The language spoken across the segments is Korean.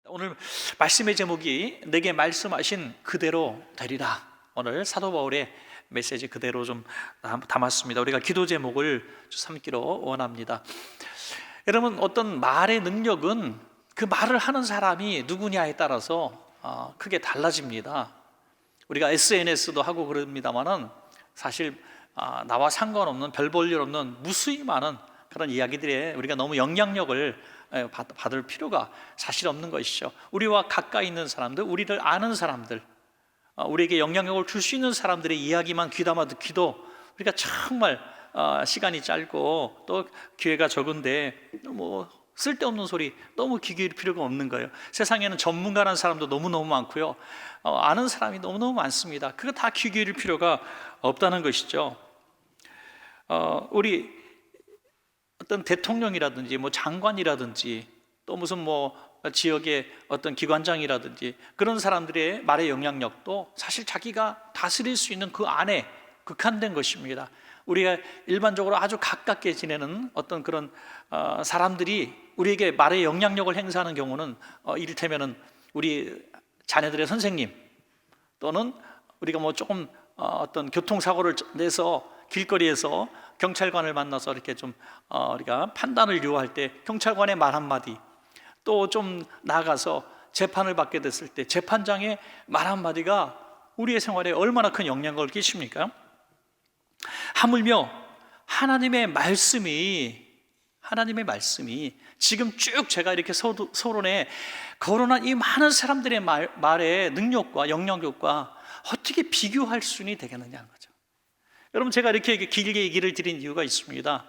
오늘 말씀의 제목이 내게 말씀하신 그대로 되리라. 오늘 사도 바울의 메시지 그대로 좀 담았습니다. 우리가 기도 제목을 삼기로 원합니다. 여러분, 어떤 말의 능력은 그 말을 하는 사람이 누구냐에 따라서 크게 달라집니다. 우리가 SNS도 하고 그럽니다만은 사실 나와 상관없는, 별 볼 일 없는 무수히 많은 그런 이야기들에 우리가 너무 영향력을 받을 필요가 사실 없는 것이죠. 우리와 가까이 있는 사람들, 우리를 아는 사람들, 우리에게 영향력을 줄 수 있는 사람들의 이야기만 귀담아 듣기도 우리가 정말 시간이 짧고 또 기회가 적은데 뭐 쓸데없는 소리 너무 귀 기울일 필요가 없는 거예요. 세상에는 전문가라는 사람도 너무너무 많고요, 아는 사람이 너무너무 많습니다. 그거 다 귀 기울일 필요가 없다는 것이죠. 우리 어떤 대통령이라든지 뭐 장관이라든지 또 무슨 뭐 지역의 어떤 기관장이라든지 그런 사람들의 말의 영향력도 사실 자기가 다스릴 수 있는 그 안에 국한된 것입니다. 우리가 일반적으로 아주 가깝게 지내는 어떤 그런 사람들이 우리에게 말의 영향력을 행사하는 경우는 이를테면은 우리 자녀들의 선생님, 또는 우리가 뭐 조금 어떤 교통사고를 내서 길거리에서 경찰관을 만나서 이렇게 좀 우리가 판단을 요할 때 경찰관의 말 한마디, 또 좀 나아가서 재판을 받게 됐을 때 재판장의 말 한마디가 우리의 생활에 얼마나 큰 영향력을 끼칩니까? 하물며 하나님의 말씀이 지금 쭉 제가 이렇게 서론에 거론한 이 많은 사람들의 말의 능력과 영향력과 어떻게 비교할 수는 되겠느냐는 거죠. 여러분, 제가 이렇게 길게 얘기를 드린 이유가 있습니다.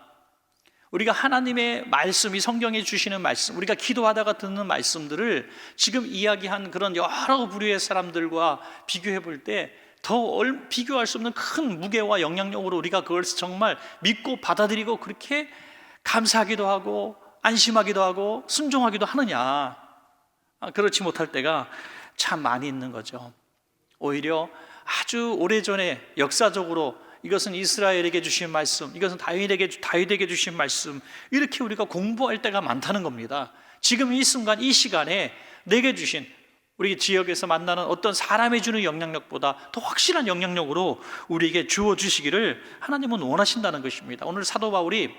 우리가 하나님의 말씀이 성경에 주시는 말씀, 우리가 기도하다가 듣는 말씀들을 지금 이야기한 그런 여러 부류의 사람들과 비교해 볼 때 더 비교할 수 없는 큰 무게와 영향력으로 우리가 그걸 정말 믿고 받아들이고 그렇게 감사하기도 하고 안심하기도 하고 순종하기도 하느냐, 그렇지 못할 때가 참 많이 있는 거죠. 오히려 아주 오래전에 역사적으로 이것은 이스라엘에게 주신 말씀, 이것은 다윗에게 주신 말씀, 이렇게 우리가 공부할 때가 많다는 겁니다. 지금 이 순간 이 시간에 내게 주신, 우리 지역에서 만나는 어떤 사람이 주는 영향력보다 더 확실한 영향력으로 우리에게 주어주시기를 하나님은 원하신다는 것입니다. 오늘 사도 바울이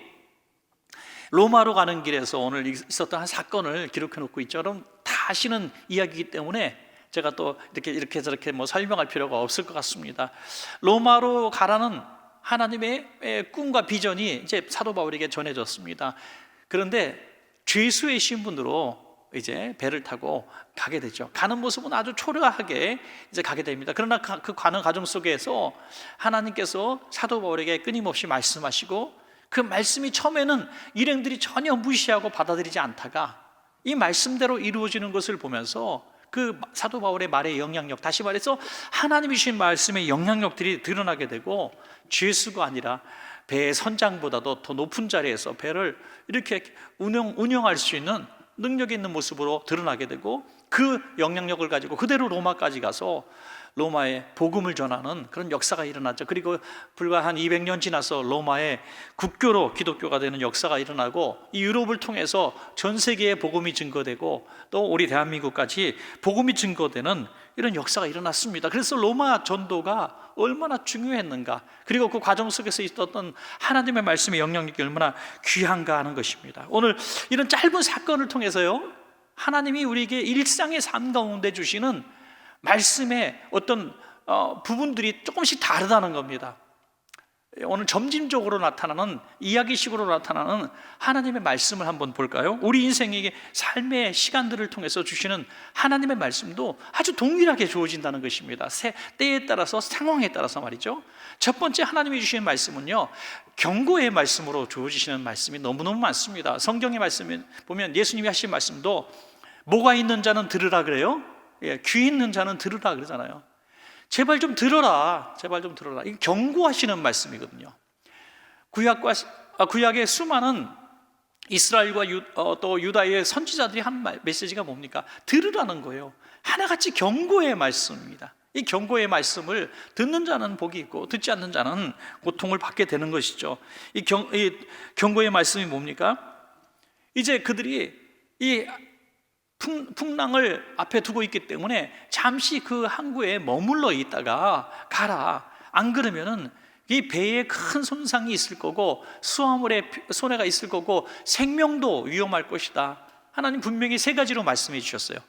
로마로 가는 길에서 오늘 있었던 한 사건을 기록해 놓고 있죠. 여러분 다 아시는 이야기이기 때문에 제가 또 이렇게 저렇게 뭐 설명할 필요가 없을 것 같습니다. 로마로 가라는 하나님의 꿈과 비전이 이제 사도 바울에게 전해졌습니다. 그런데 죄수의 신분으로 이제 배를 타고 가게 되죠. 가는 모습은 아주 초라하게 이제 가게 됩니다. 그러나 그 가는 과정 속에서 하나님께서 사도 바울에게 끊임없이 말씀하시고, 그 말씀이 처음에는 일행들이 전혀 무시하고 받아들이지 않다가 이 말씀대로 이루어지는 것을 보면서 그 사도 바울의 말의 영향력, 다시 말해서 하나님이 주신 말씀의 영향력들이 드러나게 되고, 죄수가 아니라 배의 선장보다도 더 높은 자리에서 배를 이렇게 운영할 수 있는 능력이 있는 모습으로 드러나게 되고, 그 영향력을 가지고 그대로 로마까지 가서 로마에 복음을 전하는 그런 역사가 일어났죠. 그리고 불과 한 200년 지나서 로마의 국교로 기독교가 되는 역사가 일어나고, 이 유럽을 통해서 전 세계에 복음이 증거되고 또 우리 대한민국까지 복음이 증거되는 이런 역사가 일어났습니다. 그래서 로마 전도가 얼마나 중요했는가, 그리고 그 과정 속에서 있었던 하나님의 말씀의 영향력이 얼마나 귀한가 하는 것입니다. 오늘 이런 짧은 사건을 통해서요, 하나님이 우리에게 일상의 삶 가운데 주시는 말씀의 어떤 부분들이 조금씩 다르다는 겁니다. 오늘 점진적으로 나타나는, 이야기식으로 나타나는 하나님의 말씀을 한번 볼까요? 우리 인생에게 삶의 시간들을 통해서 주시는 하나님의 말씀도 아주 동일하게 주어진다는 것입니다. 때에 따라서, 상황에 따라서 말이죠. 첫 번째 하나님이 주시는 말씀은요, 경고의 말씀으로 주어지시는 말씀이 너무너무 많습니다. 성경의 말씀에 보면 예수님이 하신 말씀도 뭐가 있는 자는 들으라 그래요. 귀 있는 자는 들으라 그러잖아요. 제발 좀 들어라, 제발 좀 들어라. 이게 경고하시는 말씀이거든요. 구약의 수많은 이스라엘과 또 유다의 선지자들이 한 메시지가 뭡니까? 들으라는 거예요. 하나같이 경고의 말씀입니다. 이 경고의 말씀을 듣는 자는 복이 있고 듣지 않는 자는 고통을 받게 되는 것이죠. 이 경고의 말씀이 뭡니까? 이제 그들이 이 풍랑을 앞에 두고 있기 때문에 잠시 그 항구에 머물러 있다가 가라. 안 그러면은 이 배에 큰 손상이 있을 거고 수화물에 손해가 있을 거고 생명도 위험할 것이다. 하나님 분명히 세 가지로 말씀해 주셨어요.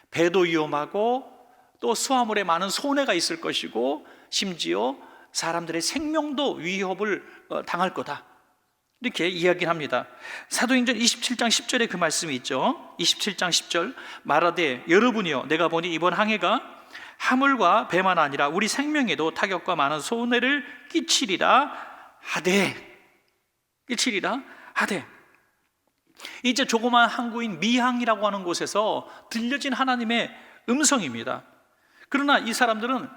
배도 위험하고 또 수화물에 많은 손해가 있을 것이고 심지어 사람들의 생명도 위협을 당할 거다. 이렇게 이야기를 합니다. 사도행전 27장 10절에 그 말씀이 있죠. 27장 10절 말하되 여러분이여 내가 보니 이번 항해가 화물과 배만 아니라 우리 생명에도 타격과 많은 손해를 끼치리라 하되 이제 조그마한 항구인 미항이라고 하는 곳에서 들려진 하나님의 음성입니다. 그러나 이 사람들은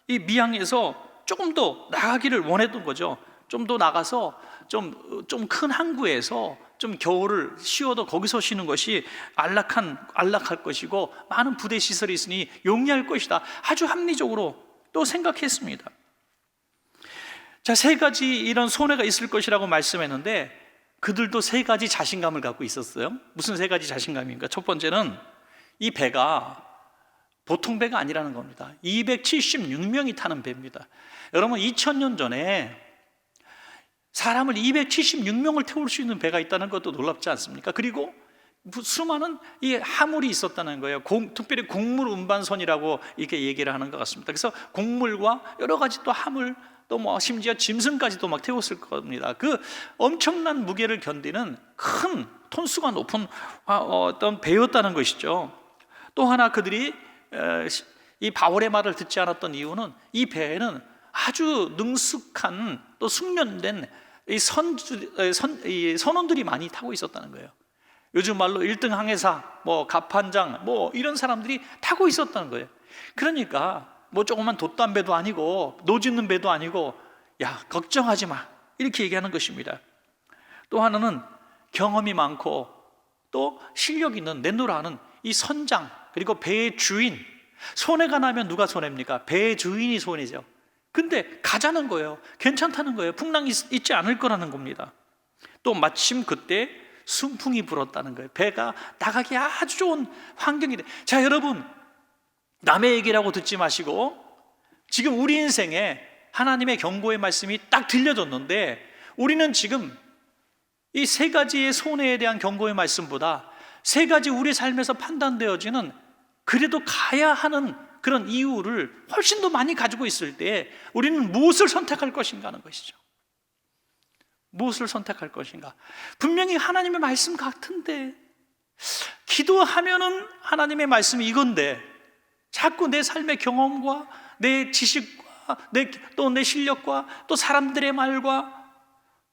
이 미항에서 조금 더 나가기를 원했던 거죠. 좀 더 나가서 좀 큰 항구에서 좀 겨울을 쉬어도 거기서 쉬는 것이 안락할 것이고 많은 부대 시설이 있으니 용이할 것이다. 아주 합리적으로 또 생각했습니다. 자, 세 가지 이런 손해가 있을 것이라고 말씀했는데 그들도 세 가지 자신감을 갖고 있었어요. 무슨 세 가지 자신감입니까? 첫 번째는 이 배가 보통 배가 아니라는 겁니다. 276명이 타는 배입니다. 여러분 2000년 전에 사람을 276명을 태울 수 있는 배가 있다는 것도 놀랍지 않습니까? 그리고 수많은 이 화물이 있었다는 거예요. 특별히 곡물 운반선이라고 이렇게 얘기를 하는 것 같습니다. 그래서 곡물과 여러 가지 또 화물 또 뭐 심지어 짐승까지도 막 태웠을 겁니다. 그 엄청난 무게를 견디는 큰 톤수가 높은 어떤 배였다는 것이죠. 또 하나 그들이 이 바울의 말을 듣지 않았던 이유는 이 배에는 아주 능숙한 또 숙련된 이 선원들이 많이 타고 있었다는 거예요. 요즘 말로 1등 항해사, 뭐 갑판장, 뭐 이런 사람들이 타고 있었다는 거예요. 그러니까 뭐 조그만 돛단 배도 아니고 노짓는 배도 아니고 야 걱정하지 마 이렇게 얘기하는 것입니다. 또 하나는 경험이 많고 또 실력 있는 내노라는 이 선장 그리고 배의 주인. 손해가 나면 누가 손해입니까? 배의 주인이 손해죠. 근데 가자는 거예요. 괜찮다는 거예요. 풍랑이 있지 않을 거라는 겁니다. 또 마침 그때 순풍이 불었다는 거예요. 배가 나가기 아주 좋은 환경이 돼. 자, 여러분 남의 얘기라고 듣지 마시고 지금 우리 인생에 하나님의 경고의 말씀이 딱 들려졌는데 우리는 지금 이 세 가지의 손해에 대한 경고의 말씀보다 세 가지 우리 삶에서 판단되어지는 그래도 가야 하는 그런 이유를 훨씬 더 많이 가지고 있을 때 우리는 무엇을 선택할 것인가 하는 것이죠. 무엇을 선택할 것인가? 분명히 하나님의 말씀 같은데 기도하면은 하나님의 말씀이 이건데 자꾸 내 삶의 경험과 내 지식과 또 내 실력과 또 사람들의 말과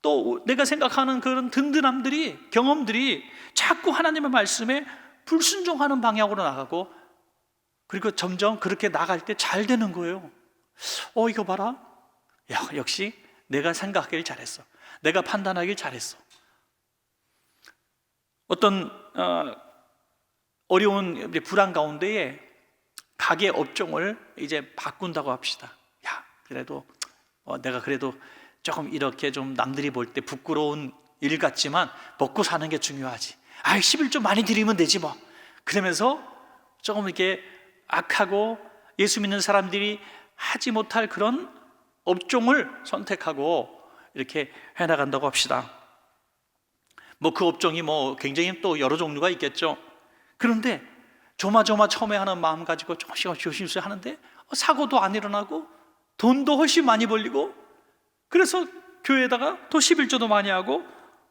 또 내가 생각하는 그런 든든함들이 경험들이 자꾸 하나님의 말씀에 불순종하는 방향으로 나가고 그리고 점점 그렇게 나갈 때 잘 되는 거예요. 이거 봐라. 야, 역시 내가 생각하길 잘했어. 내가 판단하길 잘했어. 어떤 어려운 불안 가운데에 가게 업종을 이제 바꾼다고 합시다. 야, 그래도 내가 그래도 조금 이렇게 좀 남들이 볼 때 부끄러운 일 같지만 먹고 사는 게 중요하지. 11조 많이 드리면 되지 뭐. 그러면서 조금 이렇게 악하고 예수 믿는 사람들이 하지 못할 그런 업종을 선택하고 이렇게 해나간다고 합시다. 뭐 그 업종이 뭐 굉장히 또 여러 종류가 있겠죠. 그런데 조마조마 처음에 하는 마음 가지고 조심스레 하는데 사고도 안 일어나고 돈도 훨씬 많이 벌리고 그래서 교회에다가 또 11조도 많이 하고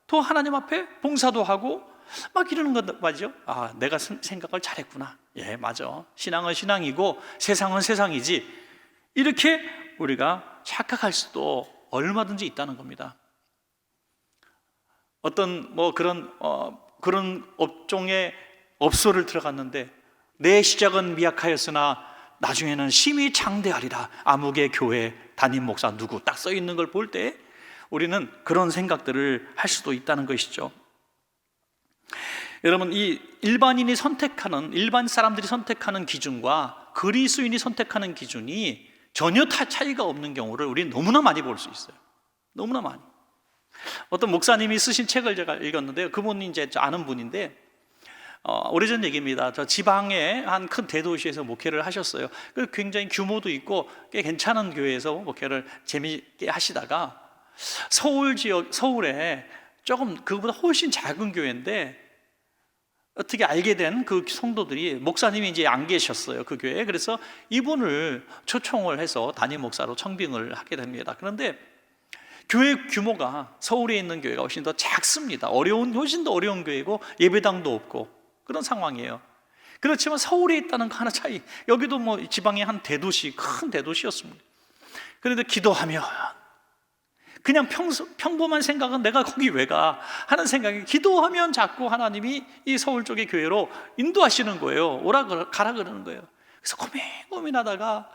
또 하나님 앞에 봉사도 하고 막 이러는 것 맞죠? 내가 생각을 잘했구나. 예, 맞아. 신앙은 신앙이고 세상은 세상이지. 이렇게 우리가 착각할 수도 얼마든지 있다는 겁니다. 어떤 뭐 그런 업종에 업소를 들어갔는데 내 시작은 미약하였으나 나중에는 심히 장대하리라. 아무개 교회 담임 목사 누구 딱 써 있는 걸 볼 때 우리는 그런 생각들을 할 수도 있다는 것이죠. 여러분, 이 일반 사람들이 선택하는 기준과 그리스도인이 선택하는 기준이 전혀 차이가 없는 경우를 우리는 너무나 많이 볼 수 있어요. 너무나 많이. 어떤 목사님이 쓰신 책을 제가 읽었는데요. 그분이 이제 아는 분인데 오래전 얘기입니다. 저 지방의 한 큰 대도시에서 목회를 하셨어요. 굉장히 규모도 있고 꽤 괜찮은 교회에서 목회를 재미있게 하시다가 서울에 조금 그거보다 훨씬 작은 교회인데 어떻게 알게 된 그 성도들이 목사님이 이제 안 계셨어요, 그 교회에. 그래서 이분을 초청을 해서 담임 목사로 청빙을 하게 됩니다. 그런데 교회 규모가 서울에 있는 교회가 훨씬 더 작습니다. 훨씬 더 어려운 교회고 예배당도 없고 그런 상황이에요. 그렇지만 서울에 있다는 거 하나 차이. 여기도 뭐 지방의 한 대도시, 큰 대도시였습니다. 그런데 기도하면 그냥 평범한 생각은 내가 거기 왜 가? 하는 생각이, 기도하면 자꾸 하나님이 이 서울 쪽의 교회로 인도하시는 거예요. 가라 그러는 거예요. 그래서 고민하다가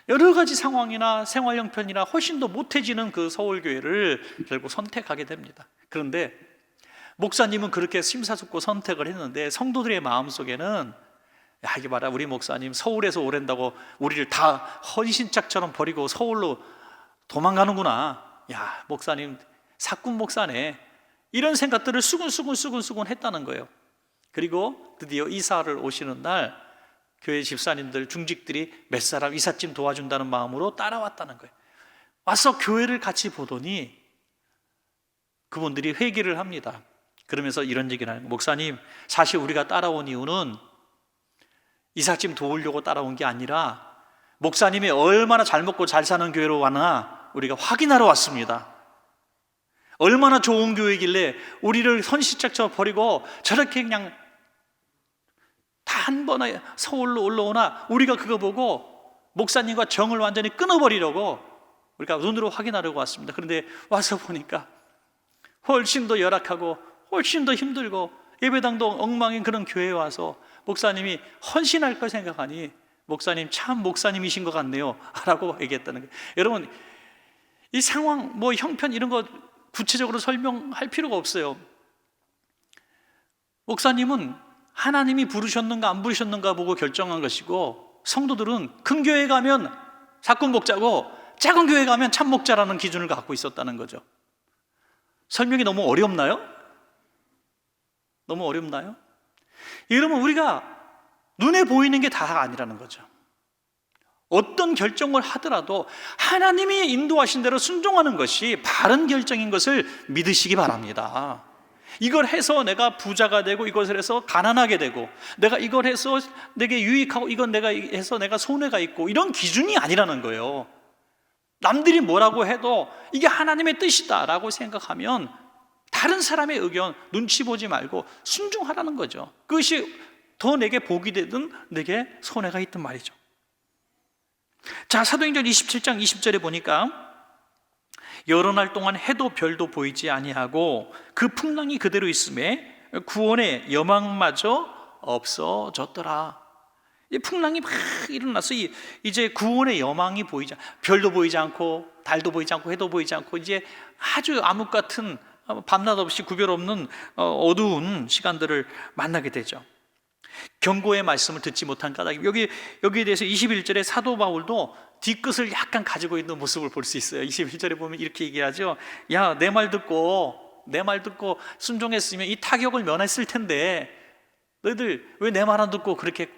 여러 가지 상황이나 생활 형편이나 훨씬 더 못해지는 그 서울 교회를 결국 선택하게 됩니다. 그런데 목사님은 그렇게 심사숙고 선택을 했는데 성도들의 마음속에는, 야, 이게 봐라, 우리 목사님 서울에서 오랜다고 우리를 다 헌신짝처럼 버리고 서울로 도망가는구나. 야, 목사님 사꾼 목사네. 이런 생각들을 수근수근 했다는 거예요. 그리고 드디어 이사를 오시는 날 교회 집사님들, 중직들이 몇 사람 이삿짐 도와준다는 마음으로 따라왔다는 거예요. 와서 교회를 같이 보더니 그분들이 회개를 합니다. 그러면서 이런 얘기를 하는 거예요. 목사님, 사실 우리가 따라온 이유는 이삿짐 도우려고 따라온 게 아니라 목사님이 얼마나 잘 먹고 잘 사는 교회로 왔나 우리가 확인하러 왔습니다. 얼마나 좋은 교회길래 우리를 선시짝처럼 버리고 저렇게 그냥 다 한 번에 서울로 올라오나, 우리가 그거 보고 목사님과 정을 완전히 끊어버리려고 우리가 눈으로 확인하려고 왔습니다. 그런데 와서 보니까 훨씬 더 열악하고 훨씬 더 힘들고 예배당도 엉망인 그런 교회에 와서 목사님이 헌신할 걸 생각하니 목사님 참 목사님이신 것 같네요 라고 얘기했다는 거예요. 여러분, 이 상황, 뭐 형편 이런 거 구체적으로 설명할 필요가 없어요. 목사님은 하나님이 부르셨는가 안 부르셨는가 보고 결정한 것이고, 성도들은 큰 교회 가면 사꾼 목자고 작은 교회 가면 참 목자라는 기준을 갖고 있었다는 거죠. 설명이 너무 어렵나요? 너무 어렵나요? 여러분, 우리가 눈에 보이는 게 다가 아니라는 거죠. 어떤 결정을 하더라도 하나님이 인도하신 대로 순종하는 것이 바른 결정인 것을 믿으시기 바랍니다. 이걸 해서 내가 부자가 되고 이것을 해서 가난하게 되고, 내가 이걸 해서 내게 유익하고 이건 내가 해서 내가 손해가 있고, 이런 기준이 아니라는 거예요. 남들이 뭐라고 해도 이게 하나님의 뜻이다라고 생각하면 다른 사람의 의견 눈치 보지 말고 순종하라는 거죠. 그것이 더 내게 복이 되든 내게 손해가 있든 말이죠. 자, 사도행전 27장 20절에 보니까 여러 날 동안 해도 별도 보이지 아니하고 그 풍랑이 그대로 있음에 구원의 여망마저 없어졌더라. 이 풍랑이 막 일어나서 이제 구원의 여망이 별도 보이지 않고 달도 보이지 않고 해도 보이지 않고 이제 아주 암흑 같은, 밤낮 없이 구별 없는 어두운 시간들을 만나게 되죠. 경고의 말씀을 듣지 못한 까닭. 여기에 대해서 21절에 사도 바울도 뒤끝을 약간 가지고 있는 모습을 볼 수 있어요. 21절에 보면 이렇게 얘기하죠. 야, 내 말 듣고 순종했으면 이 타격을 면했을 텐데 너희들 왜 내 말 안 듣고 그렇게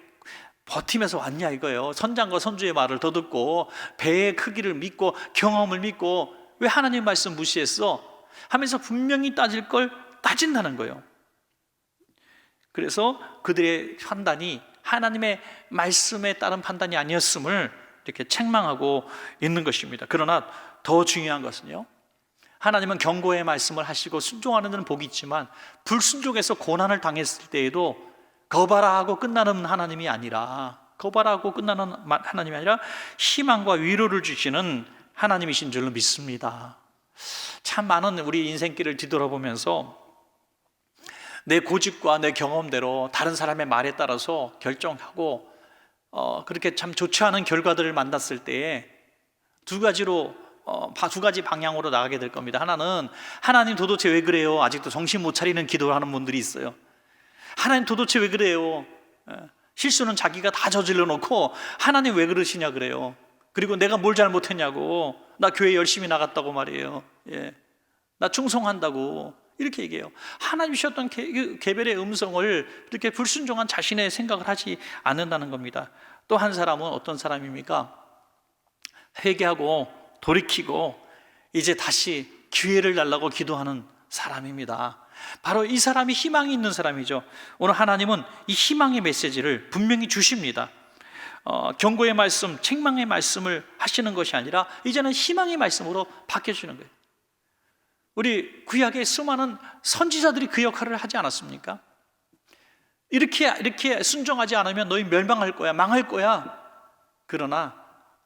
버티면서 왔냐 이거예요. 선장과 선주의 말을 더 듣고 배의 크기를 믿고 경험을 믿고 왜 하나님 말씀 무시했어? 하면서 분명히 따질 걸 따진다는 거예요. 그래서 그들의 판단이 하나님의 말씀에 따른 판단이 아니었음을 이렇게 책망하고 있는 것입니다. 그러나 더 중요한 것은요, 하나님은 경고의 말씀을 하시고 순종하는 데는 복이 있지만 불순종해서 고난을 당했을 때에도 거봐라 하고 끝나는 하나님이 아니라 희망과 위로를 주시는 하나님이신 줄로 믿습니다. 참 많은 우리 인생길을 뒤돌아보면서 내 고집과 내 경험대로 다른 사람의 말에 따라서 결정하고 그렇게 참 좋지 않은 결과들을 만났을 때에 두 가지 방향으로 나가게 될 겁니다. 하나는, 하나님 도대체 왜 그래요? 아직도 정신 못 차리는 기도를 하는 분들이 있어요. 하나님 도대체 왜 그래요? 실수는 자기가 다 저질러 놓고 하나님 왜 그러시냐 그래요. 그리고 내가 뭘 잘못했냐고, 나 교회 열심히 나갔다고 말이에요. 나 충성한다고. 이렇게 얘기해요. 하나님 주셨던 개별의 음성을 이렇게 불순종한 자신의 생각을 하지 않는다는 겁니다. 또 한 사람은 어떤 사람입니까? 회개하고 돌이키고 이제 다시 기회를 달라고 기도하는 사람입니다. 바로 이 사람이 희망이 있는 사람이죠. 오늘 하나님은 이 희망의 메시지를 분명히 주십니다. 경고의 말씀, 책망의 말씀을 하시는 것이 아니라 이제는 희망의 말씀으로 바뀌어주는 거예요. 우리 구약의 수많은 선지자들이 그 역할을 하지 않았습니까? 이렇게 순종하지 않으면 너희 멸망할 거야, 망할 거야. 그러나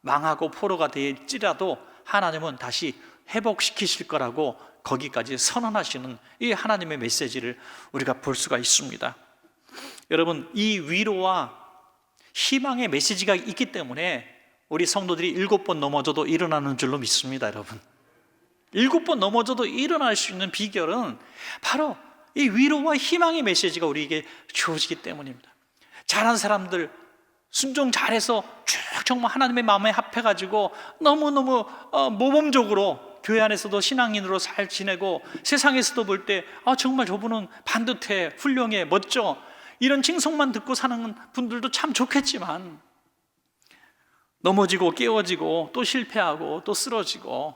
망하고 포로가 될지라도 하나님은 다시 회복시키실 거라고 거기까지 선언하시는 이 하나님의 메시지를 우리가 볼 수가 있습니다. 여러분, 이 위로와 희망의 메시지가 있기 때문에 우리 성도들이 7번 넘어져도 일어나는 줄로 믿습니다. 여러분, 7번 넘어져도 일어날 수 있는 비결은 바로 이 위로와 희망의 메시지가 우리에게 주어지기 때문입니다. 잘한 사람들, 순종 잘해서 쭉 정말 하나님의 마음에 합해가지고 너무너무 모범적으로 교회 안에서도 신앙인으로 잘 지내고 세상에서도 볼 때 정말 저분은 반듯해, 훌륭해, 멋져, 이런 칭송만 듣고 사는 분들도 참 좋겠지만 넘어지고 깨어지고 또 실패하고 또 쓰러지고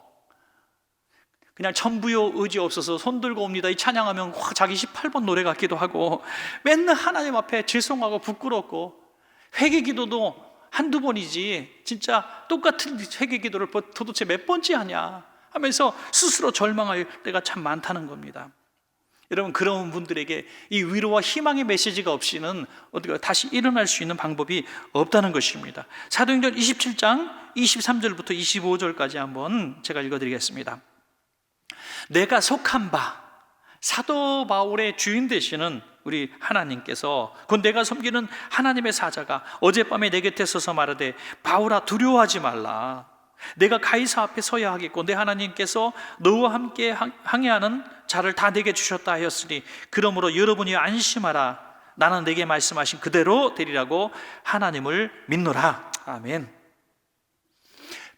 그냥 천부요 의지 없어서 손 들고 옵니다 이 찬양하면 자기 18번 노래 같기도 하고 맨날 하나님 앞에 죄송하고 부끄럽고 회개 기도도 한두 번이지 진짜 똑같은 회개 기도를 도대체 몇 번째 하냐 하면서 스스로 절망할 때가 참 많다는 겁니다. 여러분, 그런 분들에게 이 위로와 희망의 메시지가 없이는 어떻게 다시 일어날 수 있는 방법이 없다는 것입니다. 사도행전 27장 23절부터 25절까지 한번 제가 읽어드리겠습니다. 내가 속한 바, 사도 바울의 주인 되시는 우리 하나님께서, 곧 내가 섬기는 하나님의 사자가 어젯밤에 내 곁에 서서 말하되 바울아 두려워하지 말라, 내가 가이사 앞에 서야 하겠고 내 하나님께서 너와 함께 항해하는 자를 다 내게 주셨다 하였으니 그러므로 여러분이 안심하라, 나는 내게 말씀하신 그대로 되리라고 하나님을 믿노라. 아멘.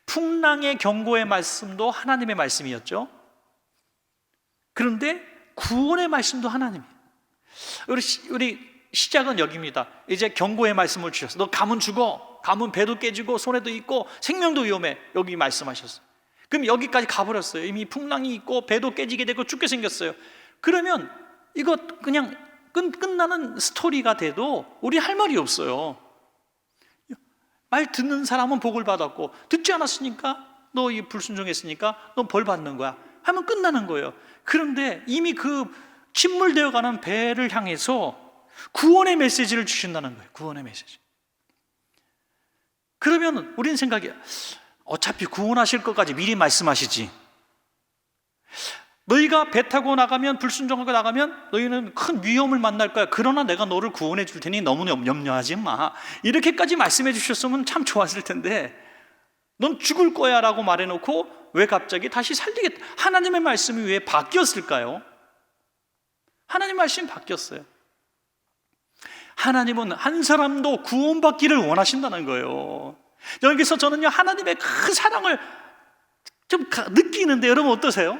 풍랑의 경고의 말씀도 하나님의 말씀이었죠. 그런데 구원의 말씀도 하나님이에요. 우리 시작은 여기입니다. 이제 경고의 말씀을 주셨어. 너 가면 죽어. 가면 배도 깨지고 손에도 있고 생명도 위험해. 여기 말씀하셨어요. 그럼 여기까지 가버렸어요. 이미 풍랑이 있고 배도 깨지게 되고 죽게 생겼어요. 그러면 이거 그냥 끝나는 스토리가 돼도 우리 할 말이 없어요. 말 듣는 사람은 복을 받았고 듣지 않았으니까 너 이 불순종했으니까 너 벌 받는 거야 하면 끝나는 거예요. 그런데 이미 그 침몰되어가는 배를 향해서 구원의 메시지를 주신다는 거예요. 구원의 메시지. 그러면 우리는 생각이 어차피 구원하실 것까지 미리 말씀하시지. 너희가 배 타고 나가면, 불순종하고 나가면 너희는 큰 위험을 만날 거야. 그러나 내가 너를 구원해 줄 테니 너무 염려하지 마. 이렇게까지 말씀해 주셨으면 참 좋았을 텐데 넌 죽을 거야 라고 말해놓고 왜 갑자기 다시 살리겠다. 하나님의 말씀이 왜 바뀌었을까요? 하나님 말씀이 바뀌었어요. 하나님은 한 사람도 구원받기를 원하신다는 거예요. 여기서 저는요 하나님의 큰 사랑을 좀 느끼는데 여러분 어떠세요?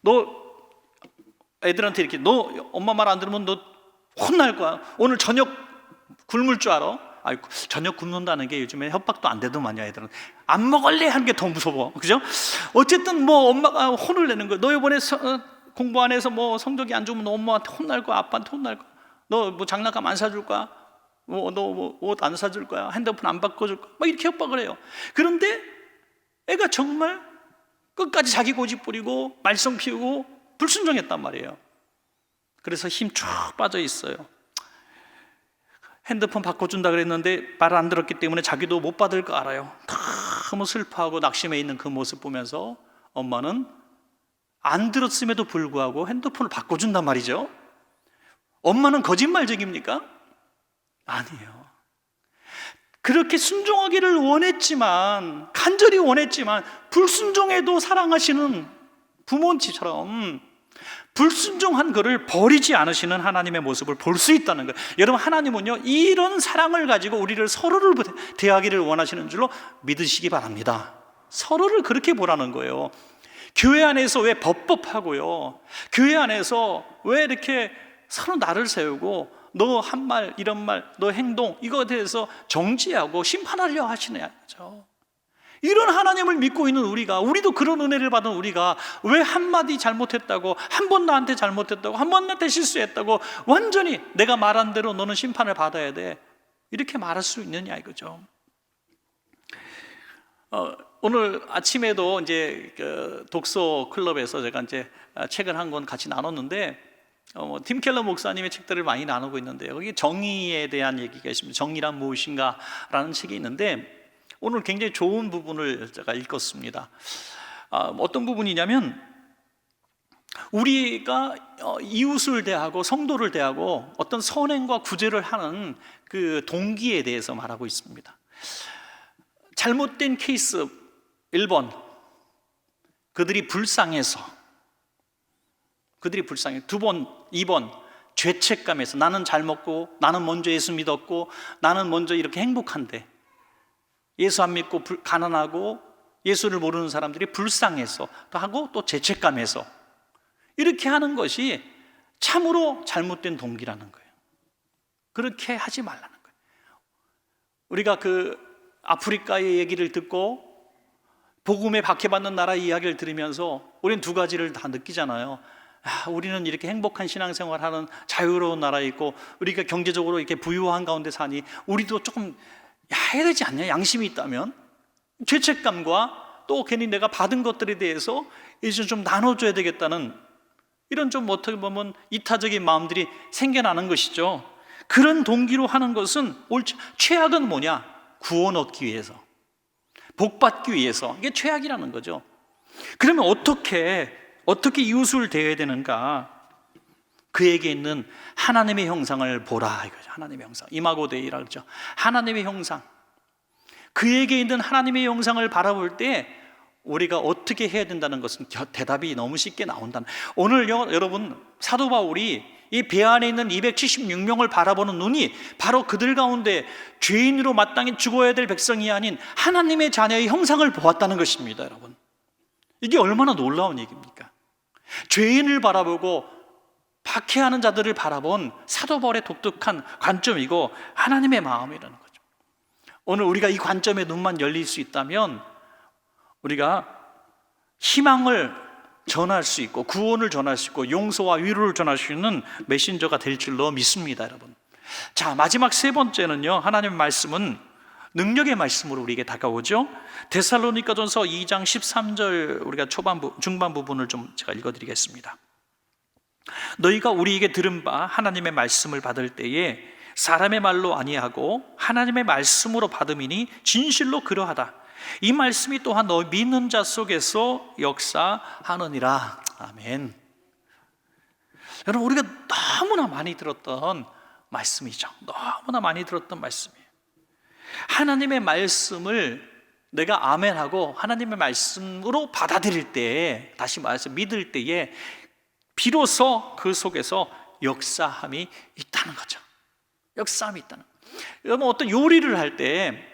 너 애들한테 이렇게 너 엄마 말 안 들으면 너 혼날 거야. 오늘 저녁 굶을 줄 알아? 아이고, 저녁 굶는다는 게 요즘에 협박도 안 되더만요. 애들은 안 먹을래 하는 게 더 무서워. 그죠? 어쨌든 뭐 엄마가 혼을 내는 거야. 너 이번에 공부 안 해서 뭐 성적이 안 좋으면 너 엄마한테 혼날 거야. 아빠한테 혼날 거야. 너 뭐 장난감 안 사줄 거야. 너 뭐 옷 안 사줄 거야. 핸드폰 안 바꿔줄 거야. 막 이렇게 협박을 해요. 그런데 애가 정말 끝까지 자기 고집 부리고 말썽 피우고 불순종했단 말이에요. 그래서 힘 쭉 빠져 있어요. 핸드폰 바꿔준다 그랬는데 말 안 들었기 때문에 자기도 못 받을 거 알아요. 너무 슬퍼하고 낙심해 있는 그 모습 보면서 엄마는 안 들었음에도 불구하고 핸드폰을 바꿔준단 말이죠. 엄마는 거짓말쟁입니까? 아니에요. 그렇게 순종하기를 원했지만, 간절히 원했지만 불순종해도 사랑하시는 부모님처럼 불순종한 그를 버리지 않으시는 하나님의 모습을 볼 수 있다는 거예요. 여러분, 하나님은요 이런 사랑을 가지고 우리를 서로를 대하기를 원하시는 줄로 믿으시기 바랍니다. 서로를 그렇게 보라는 거예요. 교회 안에서 왜 법법하고요? 교회 안에서 왜 이렇게 서로 나를 세우고 너 한 말, 이런 말, 너 행동 이거에 대해서 정지하고 심판하려 하시냐죠. 이런 하나님을 믿고 있는 우리도 그런 은혜를 받은 우리가 왜 한마디 잘못했다고, 한 번 나한테 잘못했다고, 한 번 나한테 실수했다고 완전히 내가 말한 대로 너는 심판을 받아야 돼, 이렇게 말할 수 있느냐 이거죠. 오늘 아침에도 이제 그 독서 클럽에서 제가 이제 책을 한 권 같이 나눴는데, 팀 켈러 목사님의 책들을 많이 나누고 있는데요. 거기 정의에 대한 얘기가 있습니다. 정의란 무엇인가라는 책이 있는데, 오늘 굉장히 좋은 부분을 제가 읽었습니다. 어떤 부분이냐면, 우리가 이웃을 대하고 성도를 대하고 어떤 선행과 구제를 하는 그 동기에 대해서 말하고 있습니다. 잘못된 케이스 1번, 그들이 불쌍해서. 2번, 2번, 죄책감에서. 나는 잘 먹고, 나는 먼저 예수 믿었고, 나는 먼저 이렇게 행복한데 예수 안 믿고 가난하고 예수를 모르는 사람들이 불쌍해서 또 하고, 또 죄책감에서 이렇게 하는 것이 참으로 잘못된 동기라는 거예요. 그렇게 하지 말라는 거예요. 우리가 그 아프리카의 얘기를 듣고 복음에 박해받는 나라 이야기를 들으면서 우리는 두 가지를 다 느끼잖아요. 우리는 이렇게 행복한 신앙생활하는 자유로운 나라에 있고, 우리가 경제적으로 이렇게 부유한 가운데 사니 우리도 조금 해야 되지 않냐, 양심이 있다면. 죄책감과 또 괜히 내가 받은 것들에 대해서 이제 좀 나눠줘야 되겠다는 이런 좀 어떻게 보면 이타적인 마음들이 생겨나는 것이죠. 그런 동기로 하는 것은 최악은 뭐냐? 구원 얻기 위해서, 복 받기 위해서. 이게 최악이라는 거죠. 그러면 어떻게 이웃을 대해야 되는가? 그에게 있는 하나님의 형상을 보라 이거죠. 하나님의 형상, 이마고 데이라고 그러죠. 하나님의 형상, 그에게 있는 하나님의 형상을 바라볼 때 우리가 어떻게 해야 된다는 것은 대답이 너무 쉽게 나온다는. 오늘요 여러분, 사도 바울이 이 배 안에 있는 276명을 바라보는 눈이 바로 그들 가운데 죄인으로 마땅히 죽어야 될 백성이 아닌 하나님의 자녀의 형상을 보았다는 것입니다. 여러분, 이게 얼마나 놀라운 얘기입니까? 죄인을 바라보고 박해하는 자들을 바라본 사도 바울의 독특한 관점이고 하나님의 마음이라는 거죠. 오늘 우리가 이 관점에 눈만 열릴 수 있다면 우리가 희망을 전할 수 있고, 구원을 전할 수 있고, 용서와 위로를 전할 수 있는 메신저가 될 줄로 믿습니다, 여러분. 자, 마지막 세 번째는요, 하나님의 말씀은 능력의 말씀으로 우리에게 다가오죠. 데살로니가전서 2장 13절 우리가 중반 부분을 좀 제가 읽어드리겠습니다. 너희가 우리에게 들은 바 하나님의 말씀을 받을 때에 사람의 말로 아니하고 하나님의 말씀으로 받음이니 진실로 그러하다. 이 말씀이 또한 너 믿는 자 속에서 역사하느니라. 아멘. 여러분, 우리가 너무나 많이 들었던 말씀이죠. 너무나 많이 들었던 말씀이에요. 하나님의 말씀을 내가 아멘하고 하나님의 말씀으로 받아들일 때에, 다시 말해서 믿을 때에 비로소 그 속에서 역사함이 있다는 거죠. 역사함이 있다는 거예요. 여러분, 어떤 요리를 할 때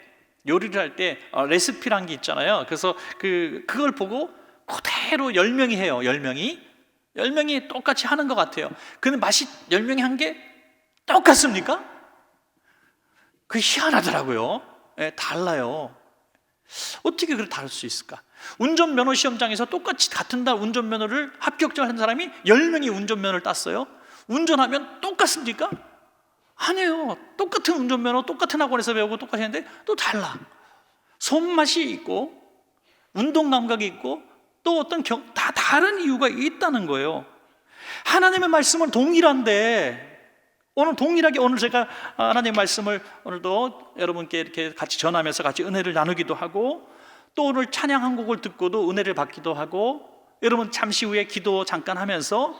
레시피란 게 있잖아요. 그래서 그걸 보고 그대로 10명이 해요. 10명이 똑같이 하는 것 같아요. 근데 맛이 10명이 한 게 똑같습니까? 그게 희한하더라고요. 네, 달라요. 어떻게 그렇게 다를 수 있을까? 운전면허 시험장에서 똑같이 같은 날 운전면허를 합격한 사람이 10명이 운전면허를 땄어요. 운전하면 똑같습니까? 아니에요. 똑같은 운전면허 똑같은 학원에서 배우고 똑같이 했는데 또 달라. 손맛이 있고 운동 감각이 있고 또 어떤 다 다른 이유가 있다는 거예요. 하나님의 말씀은 동일한데, 오늘 제가 하나님의 말씀을 오늘도 여러분께 이렇게 같이 전하면서 같이 은혜를 나누기도 하고, 또 오늘 찬양 한 곡을 듣고도 은혜를 받기도 하고, 여러분 잠시 후에 기도 잠깐 하면서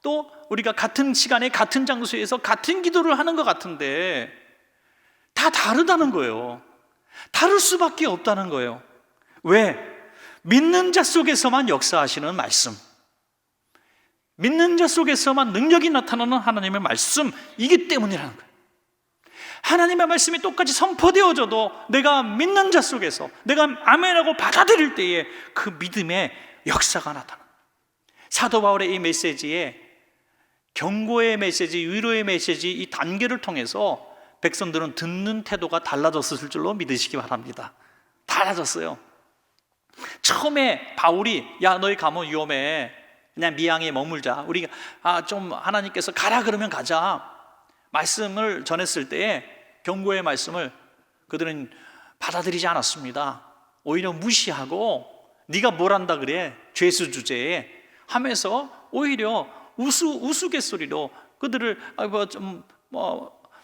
또 우리가 같은 시간에 같은 장소에서 같은 기도를 하는 것 같은데 다 다르다는 거예요. 다를 수밖에 없다는 거예요. 왜? 믿는 자 속에서만 역사하시는 말씀, 믿는 자 속에서만 능력이 나타나는 하나님의 말씀이기 때문이라는 거예요. 하나님의 말씀이 똑같이 선포되어져도 내가 믿는 자 속에서 내가 아멘하고 받아들일 때에 그 믿음에 역사가 나타납니다. 사도 바울의 이 메시지에 경고의 메시지, 위로의 메시지, 이 단계를 통해서 백성들은 듣는 태도가 달라졌을 줄로 믿으시기 바랍니다. 달라졌어요. 처음에 바울이 야 너희 가면 위험해, 그냥 미양에 머물자, 우리가 좀 하나님께서 가라 그러면 가자 말씀을 전했을 때에 경고의 말씀을 그들은 받아들이지 않았습니다. 오히려 무시하고 네가 뭘 한다 그래, 죄수 주제에 하면서 오히려 우스갯소리로 그들을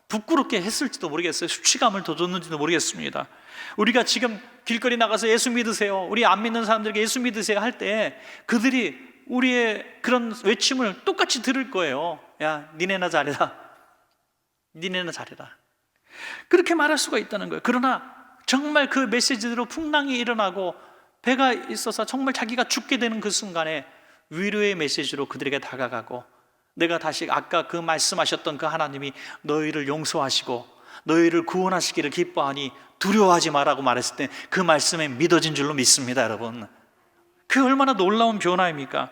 부끄럽게 했을지도 모르겠어요. 수치감을 더 줬는지도 모르겠습니다. 우리가 지금 길거리 나가서 예수 믿으세요, 우리 안 믿는 사람들에게 예수 믿으세요 할 때 그들이 우리의 그런 외침을 똑같이 들을 거예요. 야 니네나 잘해라, 니네나 잘해라, 그렇게 말할 수가 있다는 거예요. 그러나 정말 그 메시지대로 풍랑이 일어나고 배가 있어서 정말 자기가 죽게 되는 그 순간에 위로의 메시지로 그들에게 다가가고, 내가 다시 아까 그 말씀하셨던 그 하나님이 너희를 용서하시고 너희를 구원하시기를 기뻐하니 두려워하지 마라고 말했을 때 그 말씀에 믿어진 줄로 믿습니다. 여러분, 그 얼마나 놀라운 변화입니까?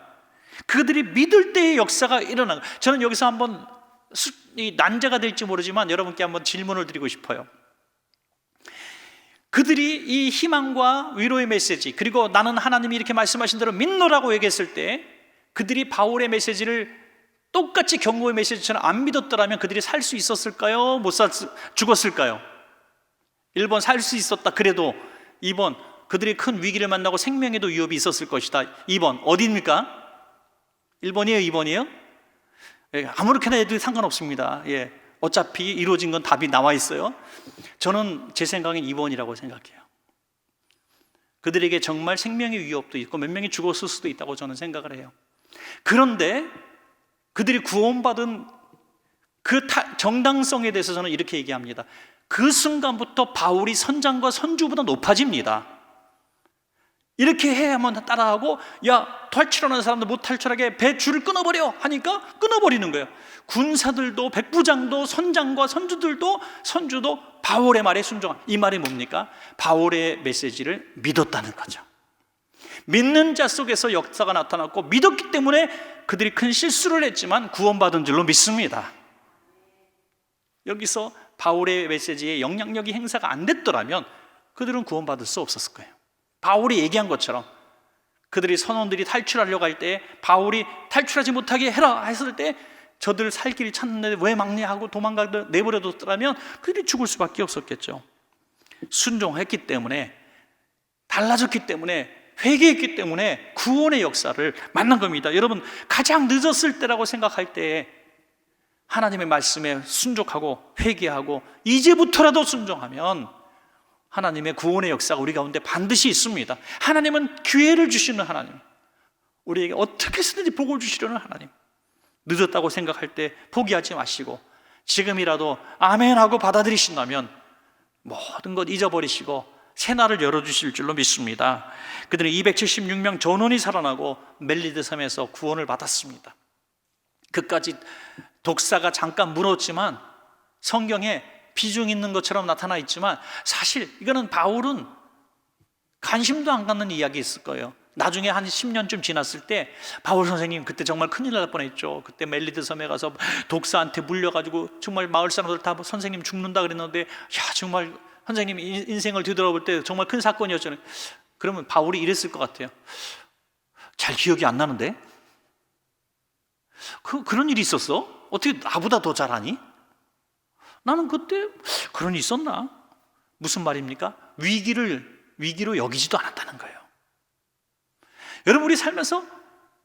그들이 믿을 때의 역사가 일어나고, 저는 여기서 한번 난제가 될지 모르지만 여러분께 한번 질문을 드리고 싶어요. 그들이 이 희망과 위로의 메시지, 그리고 나는 하나님이 이렇게 말씀하신 대로 믿노라고 얘기했을 때 그들이 바울의 메시지를 똑같이 경고의 메시지처럼 안 믿었더라면 그들이 살 수 있었을까요? 죽었을까요? 1번 살 수 있었다 그래도, 2번 그들이 큰 위기를 만나고 생명에도 위협이 있었을 것이다. 2번 어디입니까? 1번이에요? 2번이에요? 아무렇게나 해도 상관없습니다. 어차피 이루어진 건 답이 나와 있어요. 저는 제 생각엔 2번이라고 생각해요. 그들에게 정말 생명의 위협도 있고 몇 명이 죽었을 수도 있다고 저는 생각을 해요. 그런데 그들이 구원받은 그 정당성에 대해서 저는 이렇게 얘기합니다. 그 순간부터 바울이 선장과 선주보다 높아집니다. 이렇게 해야만 따라하고, 야 탈출하는 사람들 못 탈출하게 배 줄을 끊어버려 하니까 끊어버리는 거예요. 군사들도 백부장도 선장과 선주도 바울의 말에 순종한, 이 말이 뭡니까? 바울의 메시지를 믿었다는 거죠. 믿는 자 속에서 역사가 나타났고, 믿었기 때문에 그들이 큰 실수를 했지만 구원받은 줄로 믿습니다. 여기서 바울의 메시지에 영향력이 행사가 안 됐더라면 그들은 구원받을 수 없었을 거예요. 바울이 얘기한 것처럼 그들이 선원들이 탈출하려고 할 때 바울이 탈출하지 못하게 해라 했을 때 저들 살 길을 찾는데 왜 막냐 하고 도망가서 내버려뒀더라면 그들이 죽을 수밖에 없었겠죠. 순종했기 때문에, 달라졌기 때문에, 회개했기 때문에 구원의 역사를 만난 겁니다. 여러분, 가장 늦었을 때라고 생각할 때에 하나님의 말씀에 순종하고 회개하고 이제부터라도 순종하면 하나님의 구원의 역사가 우리 가운데 반드시 있습니다. 하나님은 기회를 주시는 하나님, 우리에게 어떻게 해서든지 복을 주시려는 하나님. 늦었다고 생각할 때 포기하지 마시고 지금이라도 아멘 하고 받아들이신다면 모든 것 잊어버리시고 새날을 열어주실 줄로 믿습니다. 그들은 276명 전원이 살아나고 멜리드 섬에서 구원을 받았습니다. 그까지 독사가 잠깐 물었지만 성경에 비중 있는 것처럼 나타나 있지만 사실 이거는 바울은 관심도 안 갖는 이야기 있을 거예요. 나중에 한 10년쯤 지났을 때 바울 선생님 그때 정말 큰일 날 뻔했죠. 그때 멜리드 섬에 가서 독사한테 물려가지고 정말 마을 사람들 다 선생님 죽는다 그랬는데, 야 정말 선생님 인생을 뒤돌아볼 때 정말 큰 사건이었잖아요. 그러면 바울이 이랬을 것 같아요. 잘 기억이 안 나는데 그런 일이 있었어? 어떻게 나보다 더 잘하니? 나는 그때 그런 일이 있었나? 무슨 말입니까? 위기로 여기지도 않았다는 거예요. 여러분, 우리 살면서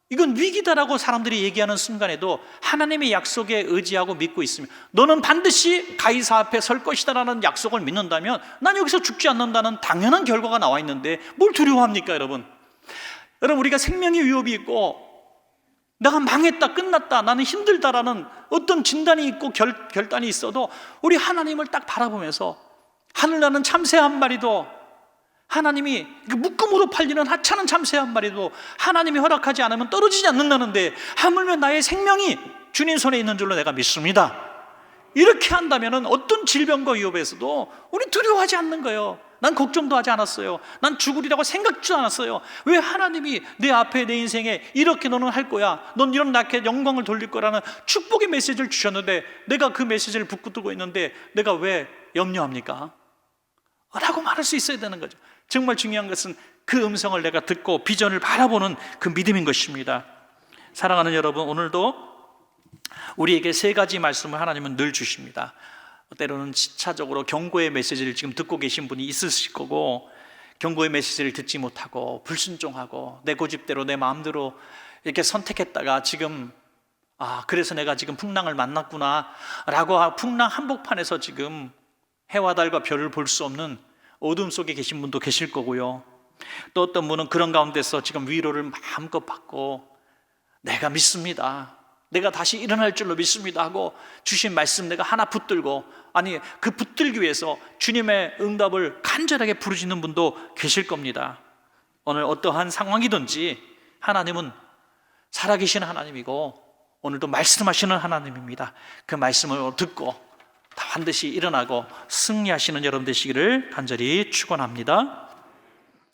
이건 위기다라고 사람들이 얘기하는 순간에도 하나님의 약속에 의지하고 믿고 있으면, 너는 반드시 가이사 앞에 설 것이다라는 약속을 믿는다면 난 여기서 죽지 않는다는 당연한 결과가 나와 있는데 뭘 두려워합니까? 여러분, 우리가 생명의 위협이 있고 내가 망했다, 끝났다, 나는 힘들다라는 어떤 진단이 있고 결단이 있어도 우리 하나님을 딱 바라보면서 하늘나는 참새 한 마리도, 하나님이 묶음으로 팔리는 하찮은 참새 한 마리도 하나님이 허락하지 않으면 떨어지지 않는다는데 하물며 나의 생명이 주님 손에 있는 줄로 내가 믿습니다. 이렇게 한다면 어떤 질병과 위협에서도 우리 두려워하지 않는 거예요. 난 걱정도 하지 않았어요. 난 죽으리라고 생각지도 않았어요. 왜 하나님이 내 앞에 내 인생에 이렇게 너는 할 거야, 넌 이런 나에게 영광을 돌릴 거라는 축복의 메시지를 주셨는데 내가 그 메시지를 붙들고 있는데 내가 왜 염려합니까? 라고 말할 수 있어야 되는 거죠. 정말 중요한 것은 그 음성을 내가 듣고 비전을 바라보는 그 믿음인 것입니다. 사랑하는 여러분, 오늘도 우리에게 세 가지 말씀을 하나님은 늘 주십니다. 때로는 시차적으로 경고의 메시지를 지금 듣고 계신 분이 있으실 거고, 경고의 메시지를 듣지 못하고 불순종하고 내 고집대로 내 마음대로 이렇게 선택했다가 지금 그래서 내가 지금 풍랑을 만났구나 라고 풍랑 한복판에서 지금 해와 달과 별을 볼 수 없는 어둠 속에 계신 분도 계실 거고요. 또 어떤 분은 그런 가운데서 지금 위로를 마음껏 받고 내가 믿습니다, 내가 다시 일어날 줄로 믿습니다 하고 주신 말씀 내가 하나 붙들고, 아니 그 붙들기 위해서 주님의 응답을 간절하게 부르시는 분도 계실 겁니다. 오늘 어떠한 상황이든지 하나님은 살아계신 하나님이고 오늘도 말씀하시는 하나님입니다. 그 말씀을 듣고 반드시 일어나고 승리하시는 여러분 되시기를 간절히 축원합니다.